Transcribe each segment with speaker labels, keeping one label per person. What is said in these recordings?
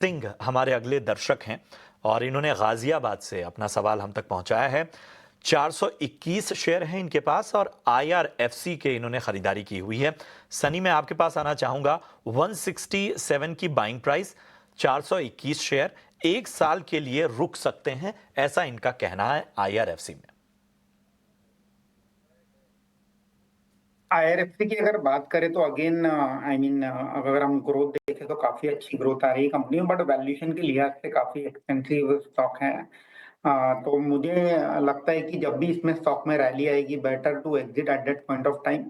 Speaker 1: सिंह हमारे अगले दर्शक हैं और इन्होंने गाजियाबाद से अपना सवाल हम तक पहुंचाया है। 421 शेयर हैं इनके पास और IRFC के इन्होंने खरीदारी की हुई है। सनी, मैं आपके पास आना चाहूंगा। 167 की बाइंग प्राइस, 421 शेयर 1 साल के लिए रुक सकते हैं, ऐसा इनका कहना है IRFC में।
Speaker 2: IRFC की अगर बात करें तो अगेन अगर हम ग्रोथ देखें तो काफी अच्छी ग्रोथ आ रही है कंपनी में, बट वैल्यूएशन के लिहाज से काफी एक्सपेंसिव स्टॉक है। तो मुझे लगता है कि जब भी इसमें स्टॉक में रैली आएगी, better to exit at that point of time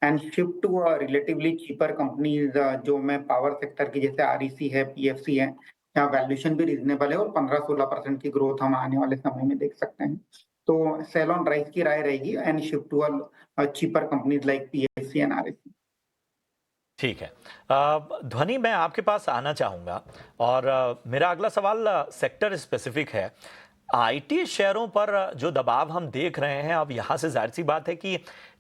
Speaker 2: and shift to relatively cheaper companies जो में पावर सेक्टर की, जैसे REC है, PFC है, यहाँ वैल्यूएशन भी रीजनेबल है और 15-16% की ग्रोथ हम आने वाले समय में देख सकते हैं। तो सेल ऑन राइज की राय रहेगी and shift to cheaper companies like PFC and REC।
Speaker 1: ठीक है। ध्वनि, मैं आपके पास आना चाहूंगा और मेरा अगला सवाल सेक्टर स्पेसिफिक है। IT शेयरों पर जो दबाव हम देख रहे हैं, अब यहां से जाहिर सी बात है कि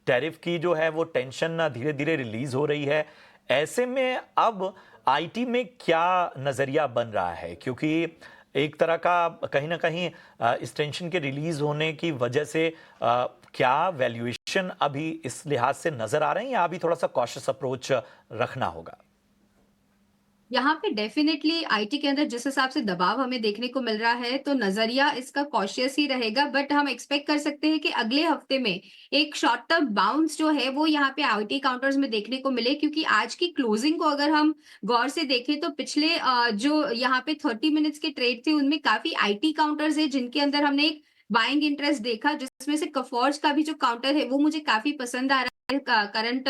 Speaker 1: टैरिफ की जो है वो टेंशन धीरे धीरे रिलीज हो रही है। ऐसे में अब IT में क्या नजरिया बन रहा है? क्योंकि एक तरह का कहीं ना कहीं इस टेंशन के रिलीज होने की वजह से क्या वैल्यूएशन अभी इस लिहाज से नजर आ रहे हैं या अभी थोड़ा सा कॉशियस अप्रोच रखना होगा?
Speaker 3: यहाँ पे डेफिनेटली आईटी के अंदर जिस हिसाब से दबाव हमें देखने को मिल रहा है, तो नजरिया इसका कॉशियस ही रहेगा। बट हम एक्सपेक्ट कर सकते हैं कि अगले हफ्ते में एक शॉर्ट टर्म बाउंस जो है वो यहाँ पे आईटी काउंटर्स में देखने को मिले, क्योंकि आज की क्लोजिंग को अगर हम गौर से देखें तो पिछले जो यहाँ पे 30 मिनट्स के ट्रेड थे उनमें काफी आईटी काउंटर्स है जिनके अंदर हमने एक बाइंग इंटरेस्ट देखा, जिसमें से कफॉर्ज का भी जो काउंटर है वो मुझे काफी पसंद आ रहा है करंट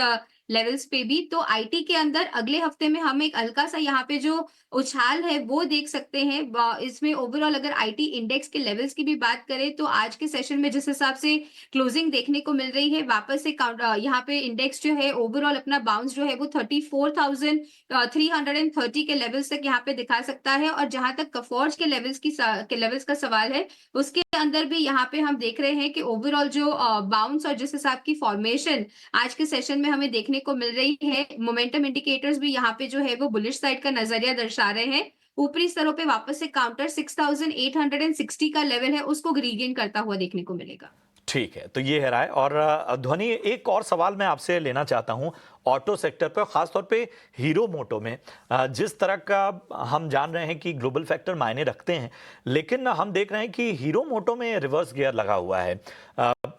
Speaker 3: लेवल्स पे भी। तो आईटी के अंदर अगले हफ्ते में हम एक हल्का सा यहाँ पे जो उछाल है वो देख सकते हैं। इसमें ओवरऑल अगर आईटी इंडेक्स के लेवल्स की भी बात करें तो आज के सेशन में जिस हिसाब से क्लोजिंग देखने को मिल रही है, वापस से यहाँ पे इंडेक्स जो है ओवरऑल अपना बाउंस जो है वो 34,330 के लेवल्स तक यहाँ पे दिखा सकता है। और जहां तक कफॉर्ज के लेवल्स का सवाल है, उसके अंदर भी यहाँ पे हम देख रहे हैं कि ओवरऑल जो बाउंस और जिस हिसाब की फॉर्मेशन आज के सेशन में हमें देखने को मिल रही है, मोमेंटम इंडिकेटर्स भी यहाँ पे जो है वो बुलिश साइड का नजरिया दर्शा रहे हैं। ऊपरी स्तरों पे वापस से काउंटर 6,860 का लेवल है, उसको रीगेन करता हुआ देखने को मिलेगा।
Speaker 1: ठीक है, तो ये है राय। और ध्वनि, एक और सवाल मैं आपसे लेना चाहता हूं ऑटो सेक्टर पर, खासतौर पे हीरो मोटो में। जिस तरह का हम जान रहे हैं कि ग्लोबल फैक्टर मायने रखते हैं, लेकिन हम देख रहे हैं कि हीरो मोटो में रिवर्स गियर लगा हुआ है।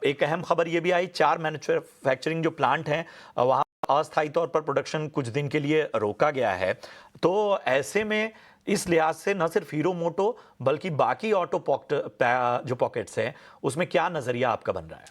Speaker 1: एक अहम खबर ये भी आई, 4 मैन्युफैक्चरिंग जो प्लांट हैं वहां अस्थायी तौर पर प्रोडक्शन कुछ दिन के लिए रोका गया है। तो ऐसे में इस लिहाज से न सिर्फ हीरो मोटो बल्कि बाकी ऑटो जो पॉकेट्स हैं उसमें क्या नजरिया आपका बन रहा है?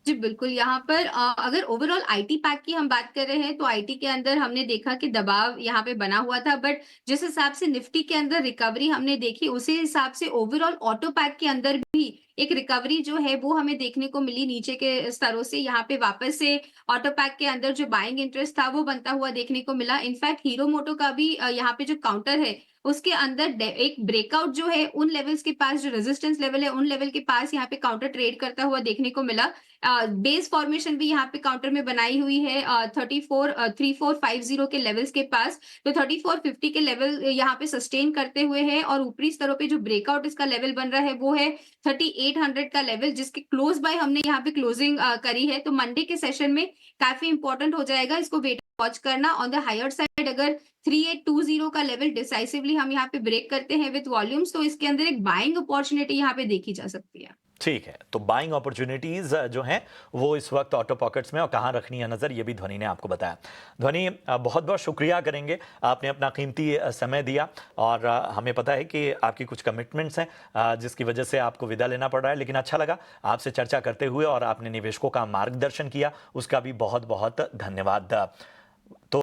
Speaker 3: जी, बिल्कुल। यहाँ पर अगर ओवरऑल आईटी पैक की हम बात कर रहे हैं, तो आईटी के अंदर हमने देखा कि दबाव यहाँ पे बना हुआ था, बट जिस हिसाब से निफ्टी के अंदर रिकवरी हमने देखी, उसी हिसाब से ओवरऑल ऑटो पैक के अंदर भी एक रिकवरी जो है वो हमें देखने को मिली नीचे के स्तरों से। यहाँ पे वापस से ऑटो पैक के अंदर जो बाइंग इंटरेस्ट था वो बनता हुआ देखने को मिला। इनफैक्ट हीरो मोटो का भी यहाँ पे जो काउंटर है उसके अंदर एक ब्रेकआउट जो है उन लेवल्स के पास, जो रेजिस्टेंस लेवल है उन लेवल के पास यहाँ पे काउंटर ट्रेड करता हुआ देखने को मिला। बेस फॉर्मेशन भी यहाँ पे काउंटर में बनाई हुई है 3450 के लेवल्स के पास। तो 3450 के लेवल यहाँ पे सस्टेन करते हुए है और ऊपरी स्तरों पे जो ब्रेकआउट इसका लेवल बन रहा है वो है 3800 का लेवल, जिसके क्लोज बाय हमने यहाँ पे क्लोजिंग करी है। तो मंडे के सेशन में काफी इंपॉर्टेंट हो जाएगा इसको वेट वॉच करना। ऑन द हायर साइड अगर 3820 का लेवल डिसाइसिवली हम यहाँ पे ब्रेक करते हैं विद वॉल्यूम्स, तो इसके अंदर एक बाइंग अपॉर्चुनिटी यहाँ पे देखी जा सकती है।
Speaker 1: ठीक है, तो बाइंग अपॉर्चुनिटीज जो हैं वो इस वक्त ऑटो पॉकेट्स में और कहाँ रखनी है नजर, ये भी ध्वनि ने आपको बताया। ध्वनि, बहुत बहुत शुक्रिया करेंगे, आपने अपना कीमती समय दिया और हमें पता है कि आपकी कुछ कमिटमेंट्स हैं जिसकी वजह से आपको विदा लेना पड़ रहा है, लेकिन अच्छा लगा आपसे चर्चा करते हुए और आपने निवेशकों का मार्गदर्शन किया, उसका भी बहुत बहुत धन्यवाद। तो